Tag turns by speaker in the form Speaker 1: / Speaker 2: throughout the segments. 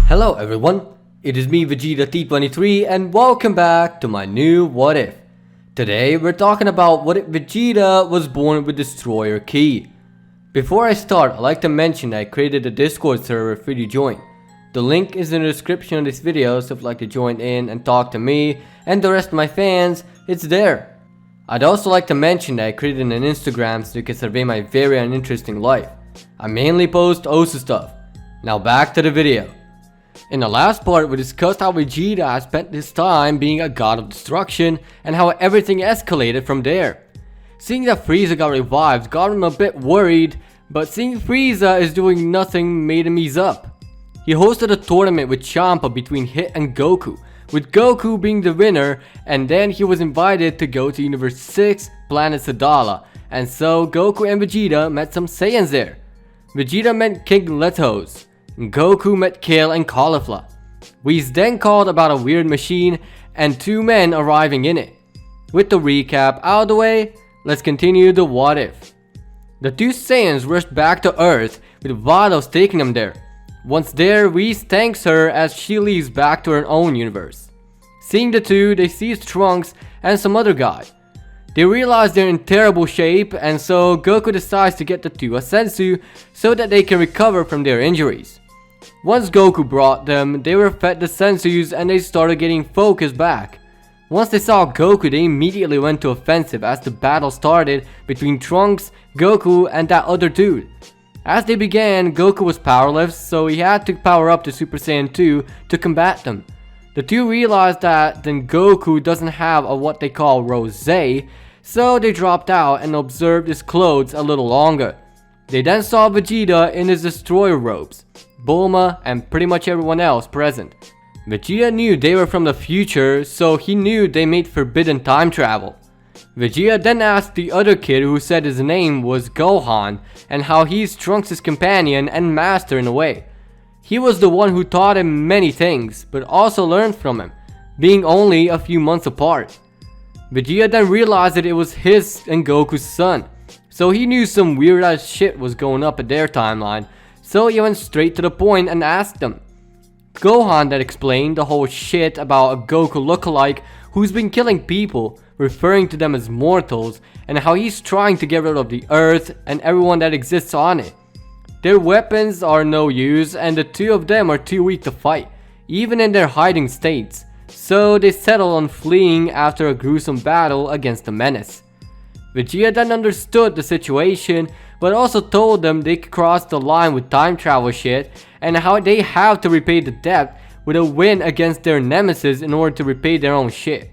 Speaker 1: Hello everyone, it is me Vegeta T23 and welcome back to my new What If. Today we're talking about what if Vegeta was born with Destroyer Key. Before I start, I'd like to mention that I created a Discord server for you to join. The link is in the description of this video, so if you'd like to join in and talk to me and the rest of my fans, it's there. I'd also like to mention that I created an Instagram so you can survey my very uninteresting life. I mainly post Osu stuff. Now back to the video. In the last part, we discussed how Vegeta has spent his time being a god of destruction and how everything escalated from there. Seeing that Frieza got revived got him a bit worried, but seeing Frieza is doing nothing made him ease up. He hosted a tournament with Champa between Hit and Goku, with Goku being the winner, and then he was invited to go to Universe 6, Planet Sadala, and so Goku and Vegeta met some Saiyans there. Vegeta met King Letos. Goku met Kale and Caulifla. Whis then called about a weird machine and two men arriving in it. With the recap out of the way, let's continue the what if. The two Saiyans rushed back to Earth with Vados taking them there. Once there, Whis thanks her as she leaves back to her own universe. Seeing the two, they sees Trunks and some other guy. They realize they're in terrible shape, and so Goku decides to get the two a senzu so that they can recover from their injuries. Once Goku brought them, they were fed the senzus and they started getting focus back. Once they saw Goku, they immediately went to offensive as the battle started between Trunks, Goku, and that other dude. As they began, Goku was powerless, so he had to power up to Super Saiyan 2 to combat them. The two realized that then Goku doesn't have a what they call rosé, so they dropped out and observed his clothes a little longer. They then saw Vegeta in his destroyer robes, Bulma, and pretty much everyone else present. Vegeta knew they were from the future, so he knew they made forbidden time travel. Vegeta then asked the other kid who said his name was Gohan and how he's Trunks' companion and master in a way. He was the one who taught him many things, but also learned from him, being only a few months apart. Vegeta then realized that it was his and Goku's son, so he knew some weird ass shit was going up in their timeline, so he went straight to the point and asked them. Gohan then explained the whole shit about a Goku lookalike who's been killing people, referring to them as mortals, and how he's trying to get rid of the earth and everyone that exists on it. Their weapons are no use and the two of them are too weak to fight, even in their hiding states, so they settle on fleeing after a gruesome battle against the menace. Vegeta then understood the situation, but also told them they could cross the line with time travel shit and how they have to repay the debt with a win against their nemesis in order to repay their own shit.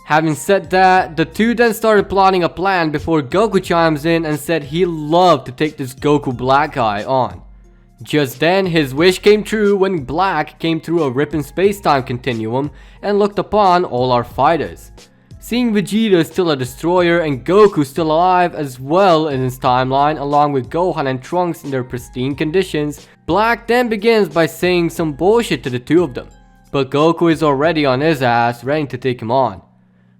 Speaker 1: Having said that, the two then started plotting a plan before Goku chimes in and said he'd love to take this Goku Black guy on. Just then, his wish came true when Black came through a ripping space-time continuum and looked upon all our fighters. Seeing Vegeta still a destroyer and Goku still alive as well in his timeline along with Gohan and Trunks in their pristine conditions, Black then begins by saying some bullshit to the two of them, but Goku is already on his ass ready to take him on.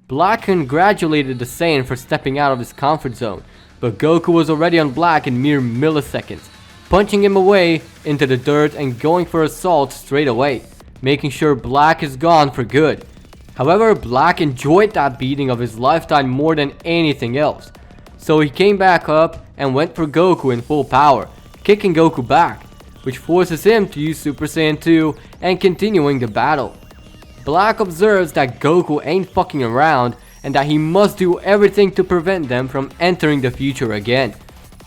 Speaker 1: Black congratulated the Saiyan for stepping out of his comfort zone, but Goku was already on Black in mere milliseconds, punching him away into the dirt and going for assault straight away, making sure Black is gone for good. However, Black enjoyed that beating of his lifetime more than anything else, so he came back up and went for Goku in full power, kicking Goku back, which forces him to use Super Saiyan 2 and continuing the battle. Black observes that Goku ain't fucking around and that he must do everything to prevent them from entering the future again.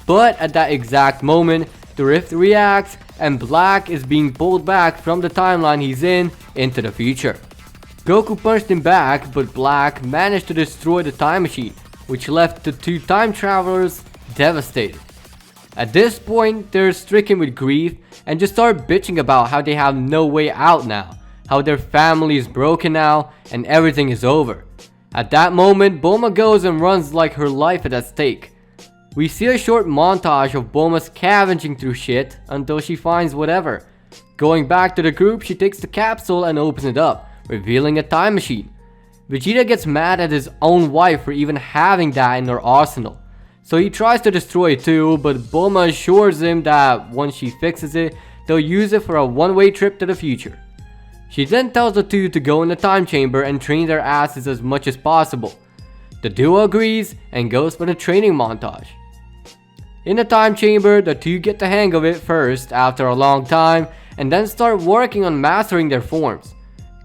Speaker 1: But at that exact moment, the rift reacts and Black is being pulled back from the timeline he's in into the future. Goku punched him back, but Black managed to destroy the time machine, which left the two time travelers devastated. At this point, they're stricken with grief and just start bitching about how they have no way out now, how their family is broken now and everything is over. At that moment, Bulma goes and runs like her life is at stake. We see a short montage of Bulma scavenging through shit until she finds whatever. Going back to the group, she takes the capsule and opens it up, revealing a time machine. Vegeta gets mad at his own wife for even having that in her arsenal, so he tries to destroy it too, but Bulma assures him that once she fixes it, they'll use it for a one-way trip to the future. She then tells the two to go in the time chamber and train their asses as much as possible. The duo agrees and goes for the training montage. In the time chamber, the two get the hang of it first after a long time and then start working on mastering their forms.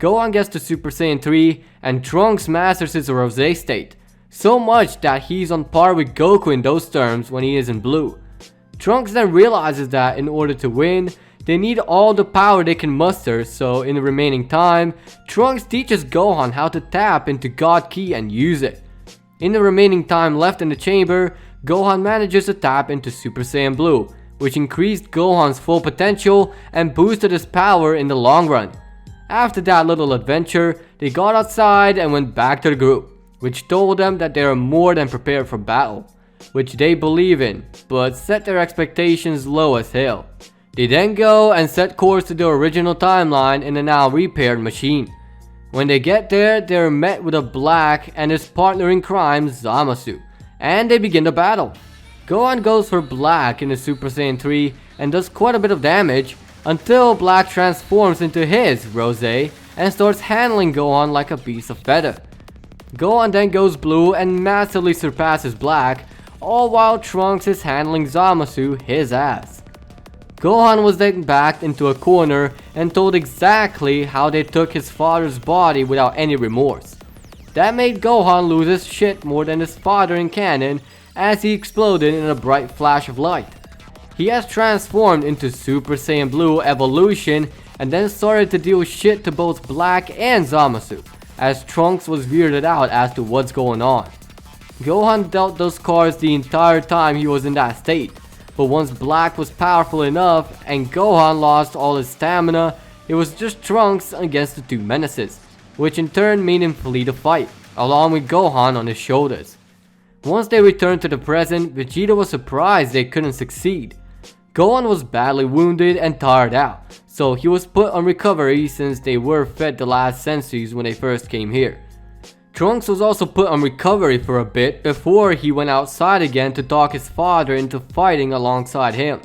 Speaker 1: Gohan gets to Super Saiyan 3 and Trunks masters his Rose state, so much that he's on par with Goku in those terms when he is in blue. Trunks then realizes that in order to win, they need all the power they can muster, so in the remaining time, Trunks teaches Gohan how to tap into God Ki and use it. In the remaining time left in the chamber, Gohan manages to tap into Super Saiyan Blue, which increased Gohan's full potential and boosted his power in the long run. After that little adventure, they got outside and went back to the group, which told them that they are more than prepared for battle, which they believe in, but set their expectations low as hell. They then go and set course to the original timeline in a now repaired machine. When they get there, they are met with a Black and his partner in crime, Zamasu, and they begin the battle. Gohan goes for Black in the Super Saiyan 3 and does quite a bit of damage until Black transforms into his Rose and starts handling Gohan like a piece of feather. Gohan then goes blue and massively surpasses Black, all while Trunks is handling Zamasu his ass. Gohan was then backed into a corner and told exactly how they took his father's body without any remorse. That made Gohan lose his shit more than his father in canon, as he exploded in a bright flash of light. He has transformed into Super Saiyan Blue Evolution and then started to deal shit to both Black and Zamasu, as Trunks was weirded out as to what's going on. Gohan dealt those cards the entire time he was in that state, but once Black was powerful enough and Gohan lost all his stamina, it was just Trunks against the two menaces, which in turn made him flee the fight, along with Gohan on his shoulders. Once they returned to the present, Vegeta was surprised they couldn't succeed. Gohan was badly wounded and tired out, so he was put on recovery since they were fed the last senzus when they first came here. Trunks was also put on recovery for a bit before he went outside again to talk his father into fighting alongside him.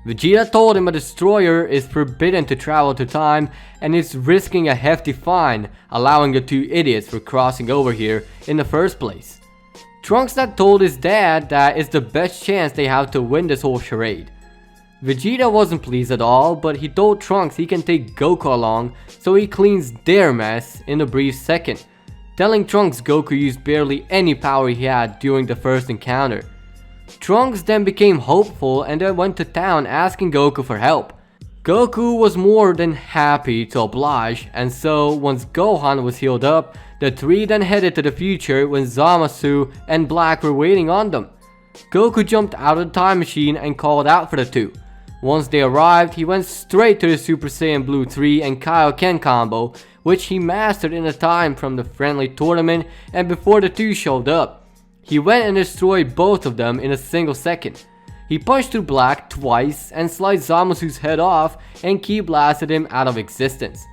Speaker 1: Vegeta told him a destroyer is forbidden to travel to time and is risking a hefty fine, allowing the two idiots for crossing over here in the first place. Trunks then told his dad that it's the best chance they have to win this whole charade. Vegeta wasn't pleased at all, but he told Trunks he can take Goku along so he cleans their mess in a brief second, telling Trunks Goku used barely any power he had during the first encounter. Trunks then became hopeful and then went to town asking Goku for help. Goku was more than happy to oblige, and so once Gohan was healed up, the three then headed to the future when Zamasu and Black were waiting on them. Goku jumped out of the time machine and called out for the two. Once they arrived, he went straight to the Super Saiyan Blue 3 and Kaioken combo, which he mastered in a time from the friendly tournament and before the two showed up. He went and destroyed both of them in a single second. He punched through Black twice and sliced Zamasu's head off and ki blasted him out of existence.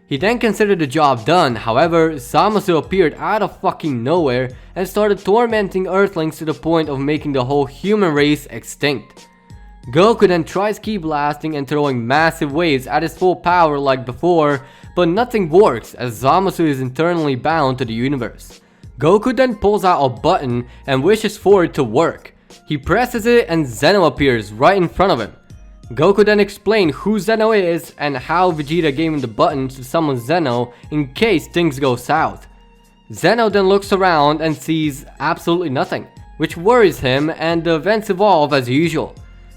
Speaker 1: He then considered the job done, however, Zamasu appeared out of fucking nowhere and started tormenting Earthlings to the point of making the whole human race extinct. Goku then tries ki blasting and throwing massive waves at his full power like before, but nothing works as Zamasu is internally bound to the universe. Goku then pulls out a button and wishes for it to work. He presses it and Zeno appears right in front of him. Goku then explained who Zeno is and how Vegeta gave him the button to summon Zeno in case things go south. Zeno then looks around and sees absolutely nothing, which worries him, and the events evolve as usual.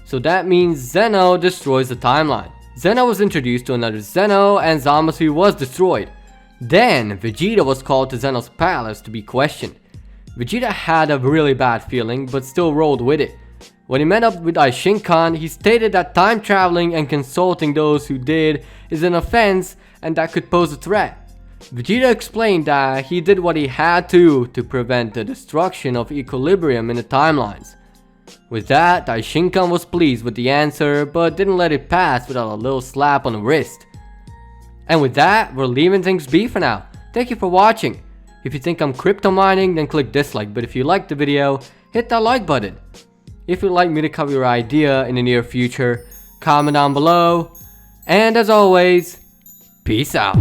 Speaker 1: So that means Zeno destroys the timeline. Zeno was introduced to another Zeno and Zamasu was destroyed. Then Vegeta was called to Zeno's palace to be questioned. Vegeta had a really bad feeling but still rolled with it. When he met up with Aishinkan, he stated that time traveling and consulting those who did is an offense and that could pose a threat. Vegeta explained that he did what he had to prevent the destruction of equilibrium in the timelines. With that, Aishinkan was pleased with the answer but didn't let it pass without a little slap on the wrist. And with that, we're leaving things be for now. Thank you for watching. If you think I'm crypto mining, then click dislike, but if you liked the video, hit that like button. If you'd like me to cover your idea in the near future, comment down below, and as always, peace out.